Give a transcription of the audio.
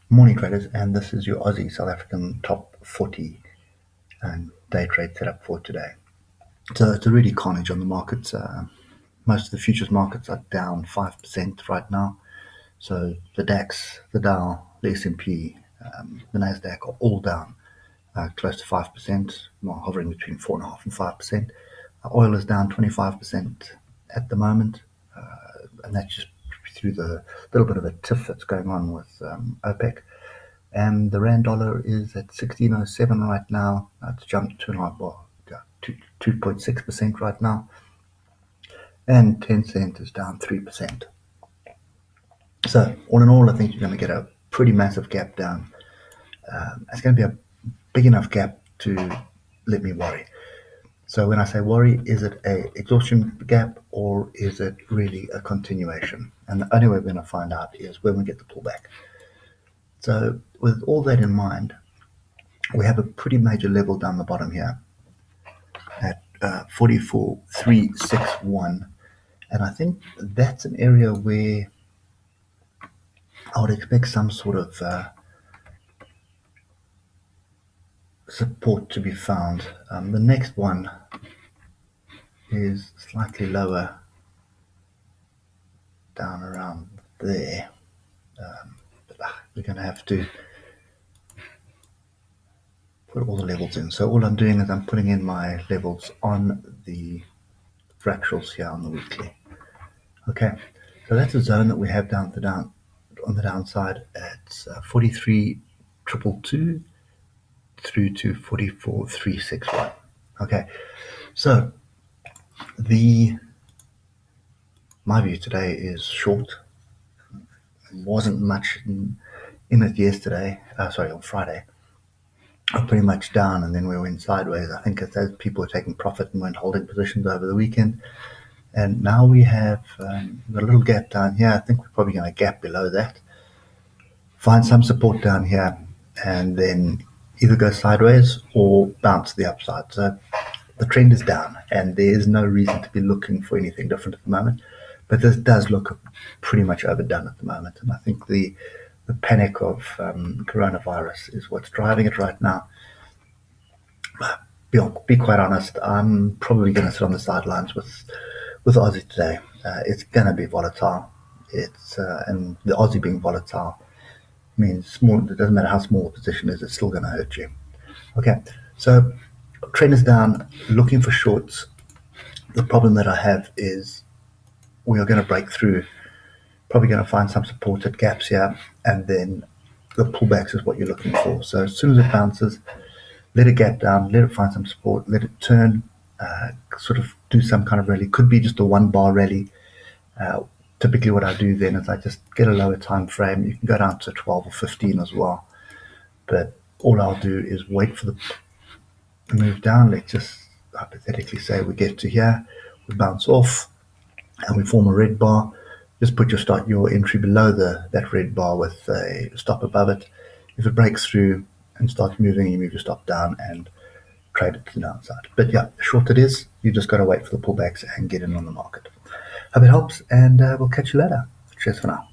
Morning traders, and this is your Aussie South African top 40 and day trade setup for today. So it's a really carnage on the markets. Most of the futures markets are down 5% right now. So the Dax, the Dow, the S&P, the Nasdaq are all down close to 5%, hovering between 4.5% and 5%. Oil is down 25% at the moment, and that's just through the little bit of a tiff that's going on with OPEC. And the rand dollar is at 16.07 right now. It's jumped 2.6% right now, and 10 cent is down 3%. So all in all, I think you're going to get a pretty massive gap down. It's going to be a big enough gap to let me worry. So when I say worry, is it a exhaustion gap or is it really a continuation? And the only way we're going to find out is when we get the pullback. So with all that in mind, we have a pretty major level down the bottom here at 44,361, and I think that's an area where I would expect some sort of support to be found. The next one is slightly lower, down around there, but we're going to have to put all the levels in. So all I'm doing is I'm putting in my levels on the fractals here on the weekly. Okay, so that's a zone that we have on the downside at 43,222 through to 44,361. Okay, so my view today is short. Wasn't much in it yesterday. On Friday. Pretty much down, and then we went sideways. I think it's as people were taking profit and went holding positions over the weekend. And now we have a little gap down here. I think we're probably going to gap below that, find some support down here, and then either go sideways or bounce to the upside. So the trend is down, and there is no reason to be looking for anything different at the moment. But this does look pretty much overdone at the moment, and I think the panic of coronavirus is what's driving it right now. Be quite honest, I'm probably going to sit on the sidelines with Aussie today. It's going to be volatile. And the Aussie being volatile means small. It doesn't matter how small a position is; it's still going to hurt you. Okay, so trend is down. Looking for shorts. The problem that I have is we are going to break through. Probably going to find some supported gaps here, and then the pullbacks is what you're looking for. So as soon as it bounces, let it gap down, let it find some support, let it turn, sort of do some kind of rally. Could be just a 1 bar rally. Typically what I do then is I just get a lower time frame. You can go down to 12 or 15 as well. But all I'll do is wait for the move down. Let's just hypothetically say we get to here, we bounce off, and we form a red bar. Just put your entry below that red bar with a stop above it. If it breaks through and starts moving, you move your stop down and trade it to the downside. But yeah, short it is. You just got to wait for the pullbacks and get in on the market. Hope it helps, and we'll catch you later. Cheers for now.